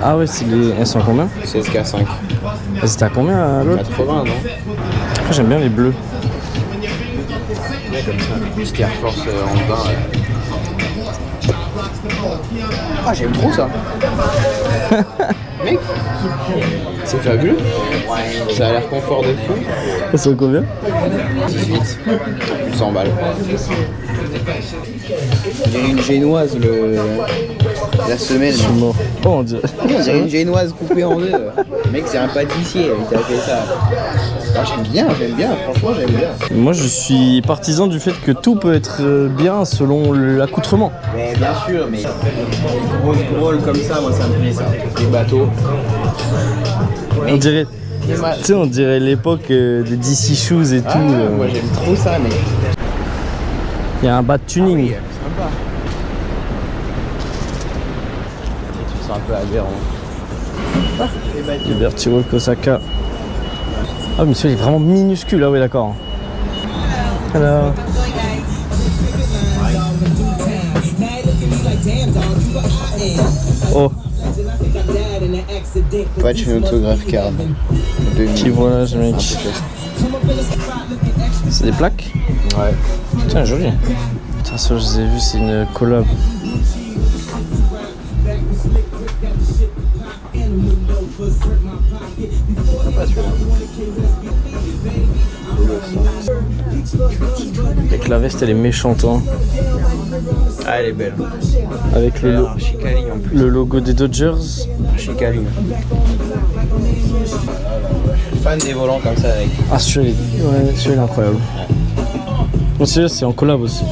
Ah ouais, elles sont à combien? 16K5. Elles étaient à combien l'autre? 80, non? Après j'aime bien les bleus. Ouais, comme ça, petite Air Force en bas. Ah, j'aime trop ça. Mec, c'est fabuleux. Ça a l'air confort de fou. Elles sont combien? 18. 100 balles. Il y a une génoise la semelle. Je suis mort. Oh on dirait. Il y a une génoise coupée en deux. Mec, c'est un pâtissier qui a fait ça. Ah, j'aime bien, franchement j'aime bien. Moi je suis partisan du fait que tout peut être bien selon l'accoutrement. Mais bien sûr, mais grosse grolle comme ça, moi ça me plaît ça. Les bateaux. On dirait, tu sais, on dirait l'époque des DC Shoes et tout. Moi j'aime trop ça, mais. Il y a un bas de tuning. Oui, sympa. C'est un peu aberrant. Liberty Walk Osaka. Ah mais celui-là est vraiment minuscule, ah ouais d'accord. Alors. Oh. Patch une autographe card. Qui voilà, mec. C'est des plaques? Ouais. Putain, joli. Putain, ça je les ai vus, c'est une collab. Avec la veste, elle est méchante, hein. Ah, elle est belle. Avec le logo des Dodgers. Chicali. Fan des volants comme ça avec. Ah, celui-là il est incroyable. Bon, celui-là, c'est en collab aussi.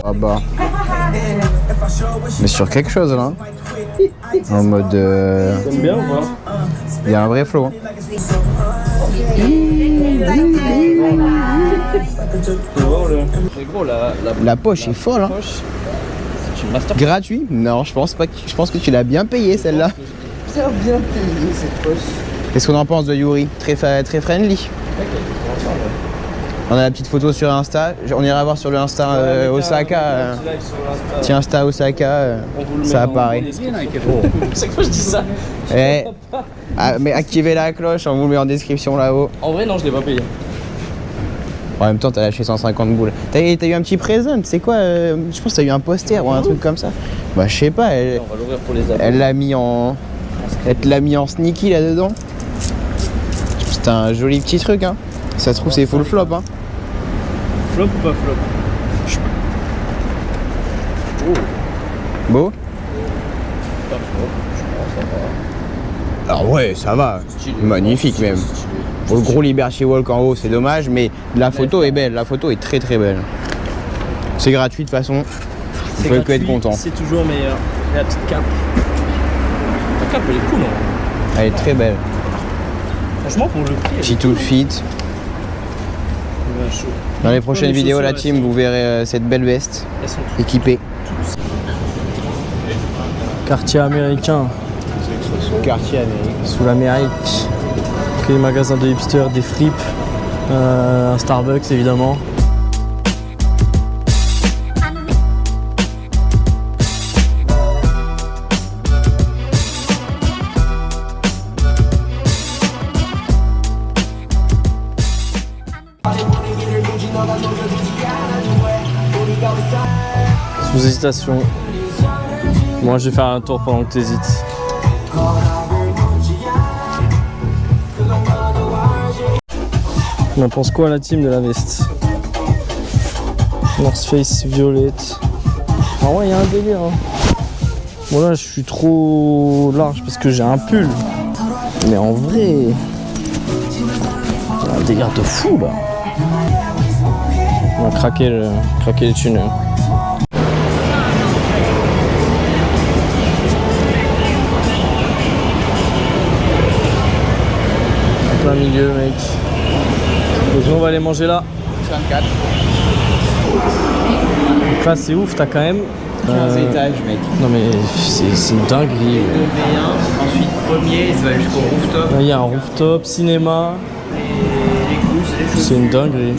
Ah bah. Mais sur quelque chose là. En mode. T'aimes bien ou pas? Il y a un vrai flow. Hein. C'est gros, La poche est folle. Hein. C'est une master. Gratuit? Non, je pense pas. Je pense que tu l'as bien payé celle-là. Bien payé cette poche. Qu'est-ce qu'on en pense de Yuri? Très friendly. On a la petite photo sur Insta. On ira voir sur le Insta Osaka. Tiens, Insta Osaka, ça apparaît. Chaque fois je dis ça. Eh, mais activez la cloche, on vous le met en description là-haut. En vrai, non, je l'ai pas payé. En même temps, t'as lâché 150 boules. T'as eu un petit présent, c'est quoi je pense que t'as eu un poster ou un truc comme ça. Bah, je sais pas. On va l'ouvrir pour les abonnés. Elle l'a mis en. Elle te l'a mis en sneaky là-dedans. C'est un joli petit truc, hein. Ça se trouve, c'est full flop, hein. Flop ou pas flop? Beau? Pas flop, je pense, ça va. Ah ouais, ça va. Stylé. Magnifique même. Pour le gros Liberty Walk en haut, c'est dommage, mais la photo est belle. La photo est très très belle. C'est gratuit de toute façon. Je peux que être content. C'est toujours meilleur. Et la petite cape. La cape, elle est cool, hein. Elle est très belle. Franchement, pour le prix, Petit outfit. chaud. Dans les prochaines vidéos, la team, vous verrez cette belle veste Elles sont équipée. quartier américain. Quartier américain. Sous l'Amérique. Que les magasins de hipsters, des fripes. Un Starbucks évidemment. Sous hésitation. Moi je vais faire un tour pendant que tu hésites. On en pense quoi la team de la veste? North Face violette. Ah ouais, il y a un délire. Hein. Bon là je suis trop large parce que j'ai un pull. Mais en vrai, il y a un délire de fou là. On va craquer les thunes. En plein milieu mec. Donc nous on va aller manger là. 24. Donc là c'est ouf, t'as quand même 15 étages mec. Non mais c'est une dinguerie. B1, ensuite premier, ça va jusqu'au rooftop. Là il y a un rooftop, cinéma. Les couches, les C'est une dinguerie.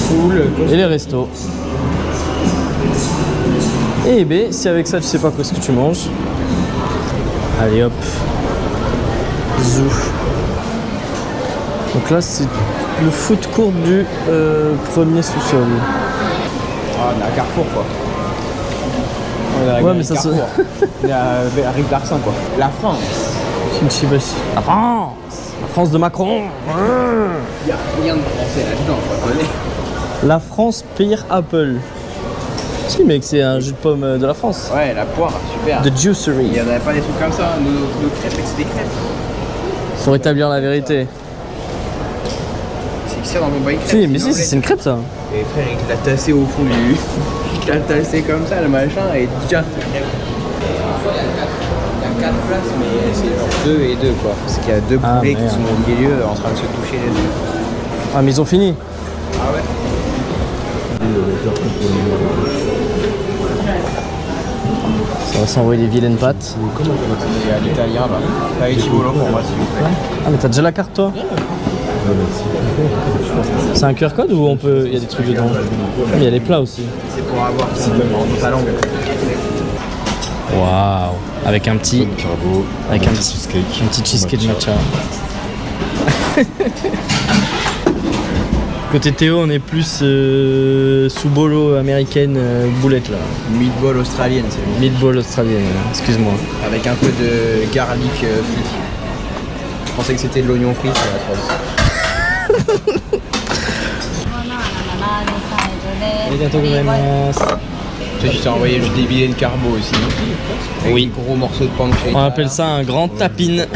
Cool. Et les restos. Et B, si avec ça tu sais pas quoi ce que tu manges. Allez hop. Zou. Donc là c'est le food court du premier sous-sol. Ah, on est à Carrefour quoi. On est à Ouais mais ça se... Carrefour. On est à Rive d'Arsin quoi. La France. Shinchibashi. La France. La France de Macron. Il y a rien de français là-dedans, on connaît. La France pire Apple. Si mec, c'est un jus de pomme de la France. Ouais, la poire, super. The Juicery. Il n'y en avait pas des trucs comme ça, nos crêpes, c'est des crêpes. Faut rétablir la vérité. C'est que ça dans mon bail crêpes. Si, mais si, c'est une crêpe ça. Et frère, il l'a tassé au fond du... Il l'a tassé comme ça, le machin, et tiens. Il y a 4 places, mais c'est genre 2 et 2 quoi. Parce qu'il y a 2 poulets qui sont au milieu en train de se toucher les deux. Ah mais ils ont fini. Ah ouais. Ça va s'envoyer des vilaines pâtes. Il y a l'italien là. T'as les chibolo pour moi s'il vous plaît. Ah mais t'as déjà la carte toi? C'est un QR code ou on peut... Il y a des trucs dedans? Mais il y a les plats aussi. C'est pour avoir ta langue. Waouh. Avec un petit... Avec un petit cheesecake matcha. Côté Théo, on est plus sous bolo américaine boulette là. Meatball australienne, c'est Meatball australienne, excuse-moi. avec un peu de garlic frit. Je pensais que c'était de l'oignon frit, c'est atroce. Tu sais, je t'ai envoyé juste des billets de carbo aussi. Avec Oui. des gros morceaux de pancake. On appelle ça un grand tapine.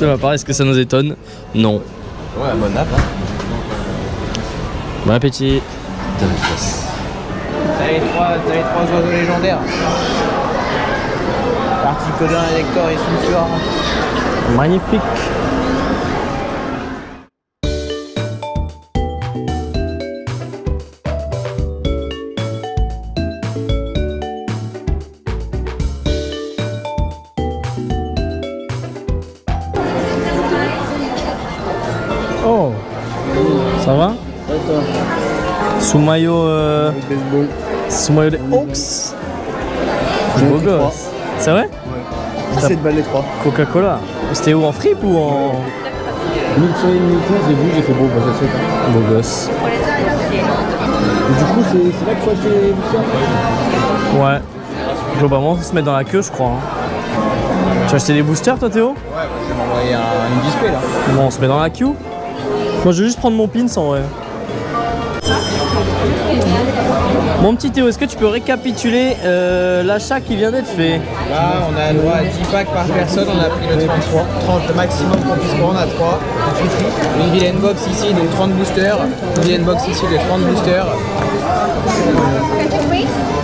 De ma part, est-ce que ça nous étonne? Non. Ouais, bonne app. Hein. Bon appétit. T'as les trois oiseaux légendaires. Particodin, Elector et Sulfur. Magnifique. Oh, ça va? Sous maillot, sous maillot des Hawks. Beau gosse. C'est vrai? 17 balles les 3. Coca-Cola. C'était où, en fripe ou en... 1000 sur une minute, j'ai vu, j'ai fait beau, bah j'achète. Beau gosse. Et du coup, c'est là qu'il faut acheter les boosters. Ouais. Globalement, on se met dans la queue, je crois. Hein. Tu as acheté des boosters, toi, Théo? Ouais, je vais m'envoyer une display là. Bon, on se met dans la queue. Moi, je vais juste prendre mon pins en vrai. Mon petit Théo, est-ce que tu peux récapituler l'achat qui vient d'être fait? Là, on a le droit à 10 packs par personne, on a pris le 30 maximum qu'on puisse prendre à 3. Une vilaine box ici de 30 boosters, une vilaine box ici de 30 boosters.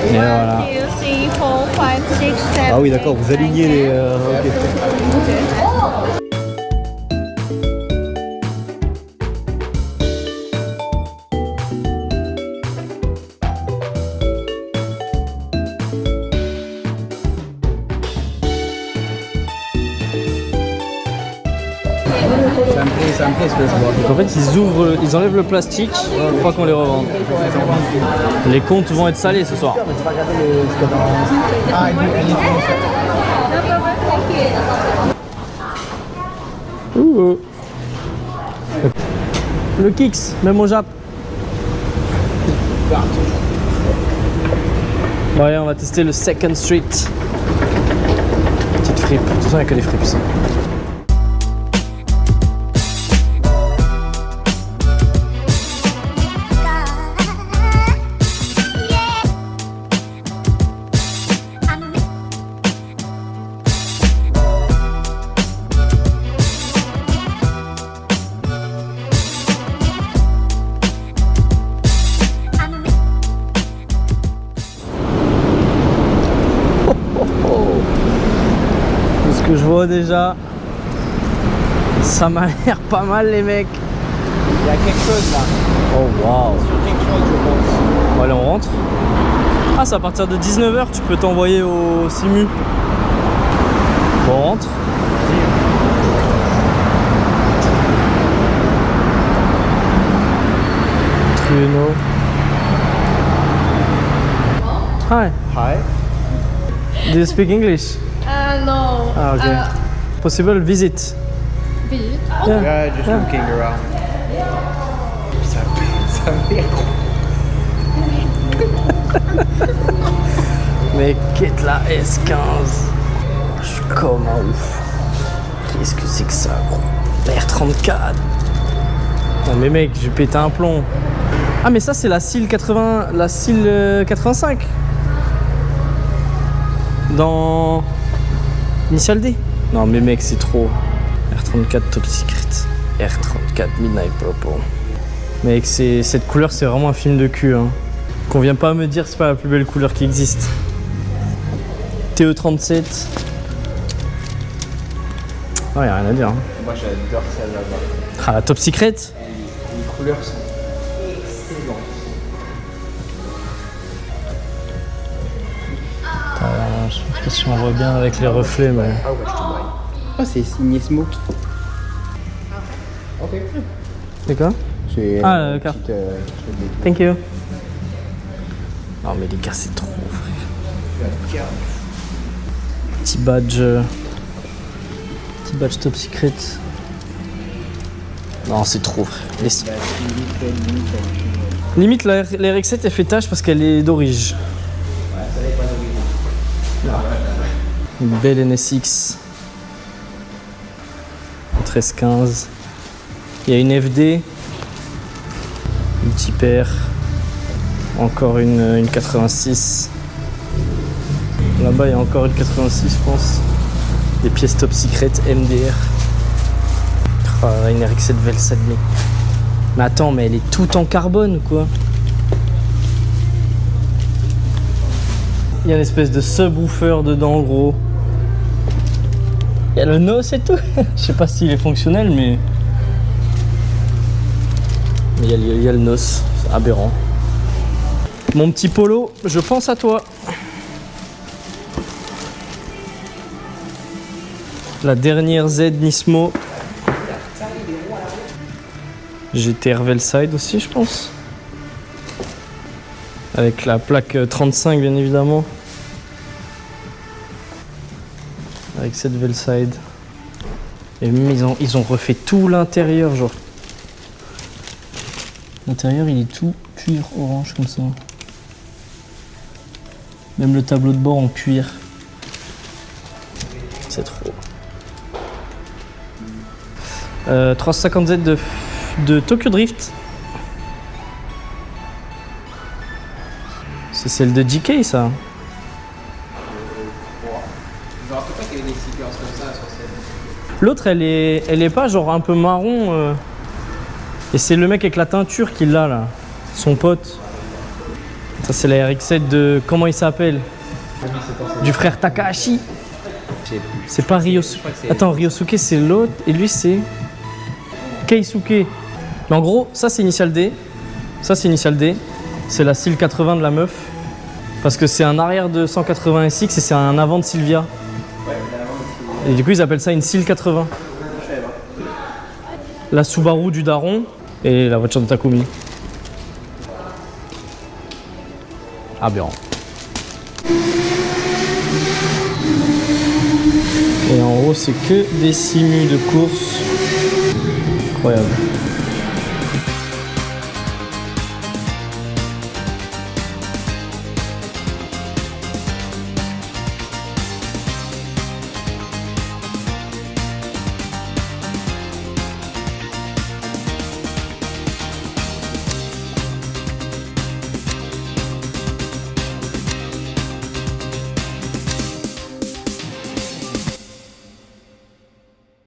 Et voilà. Ah oui, d'accord, vous alignez les. Ok. Ça me plaît ce que je vois. Donc en fait, ils enlèvent le plastique pour pas qu'on les revende. Les comptes vont être salés ce soir. Ah, Le Kix, même au Jap. Bon allez, on va tester le Second Street. Petite fripe. De toute façon, il n'y a que des fripes ici. Ce que je vois déjà, ça m'a l'air pas mal les mecs. Il y a quelque chose là. Oh waouh. Quelque chose, je pense. Bon allez, on rentre. Ah, c'est à partir de 19h, tu peux t'envoyer au Simu. Bon, on rentre. Hi. Hi. Do you speak English? No. Ah, okay. Possible visit. Visit. Yeah. Yeah, just looking around. Ça merde. Mais quitte la S15. Je suis comme un ouf. Qu'est-ce que c'est que ça, gros? La R34. Non mais mec, j'ai pété un plomb. Ah mais ça c'est la SIL 80, la SIL 85. Dans Initial D. Non mais mec, c'est trop. R34 Top Secret. R34 Midnight Purple. Mec, cette couleur, c'est vraiment un film de cul. Hein. Qu'on vient pas me dire c'est pas la plus belle couleur qui existe. TE37. Ouais, y'a rien à dire. Hein. Moi j'adore celle-là. Ah, la Top Secret. Les couleurs sont excellentes. Je sais pas si on voit bien avec les reflets, mais. Ah ouais, je te braille. Oh, c'est signé Smoke. Ok. C'est quoi? C'est Ah, d'accord. petite, Thank you. Non, mais les gars, c'est trop, frère. Petit badge. Petit badge Top Secret. Non, c'est trop, frère. Limite, la RX7 elle fait tâche parce qu'elle est d'origine. Une belle NSX. 1315. Il y a une FD. Une Type-R. Encore une 86. Là-bas, il y a encore une 86, je pense. Des pièces Top Secret MDR. Oh, une RX7 Velside. Mais attends, mais elle est toute en carbone ou quoi? Il y a une espèce de subwoofer dedans, en gros. Il y a le NOS et tout. Je sais pas s'il est fonctionnel, mais. Il y a le NOS. C'est aberrant. Mon petit Polo, je pense à toi. La dernière Z Nismo. GTR Velside aussi, je pense. Avec la plaque 35, bien évidemment. Avec cette Velside. Et même, ils ont refait tout l'intérieur, genre. L'intérieur, il est tout cuir orange, comme ça. Même le tableau de bord en cuir. C'est trop. 350Z de Tokyo Drift. C'est celle de GK, ça. Je me rappelle pas qu'il y avait des stickers comme ça sur cette. L'autre, elle est pas genre un peu marron. Et c'est le mec avec la teinture qui l'a là. Son pote. Ça, c'est la RX7 de. Comment il s'appelle? Du frère Takahashi. C'est pas Ryosuke. Attends, Ryosuke, c'est l'autre. Et lui, c'est. Keisuke. Mais en gros, ça, c'est Initial D. Ça, c'est Initial D. C'est la SIL 80 de la meuf. Parce que c'est un arrière de 180 SX et c'est un avant de Silvia. Et du coup, ils appellent ça une SIL 80. La Subaru du daron et la voiture de Takumi. Aberrant. Et en haut, c'est que des simus de course. Incroyable.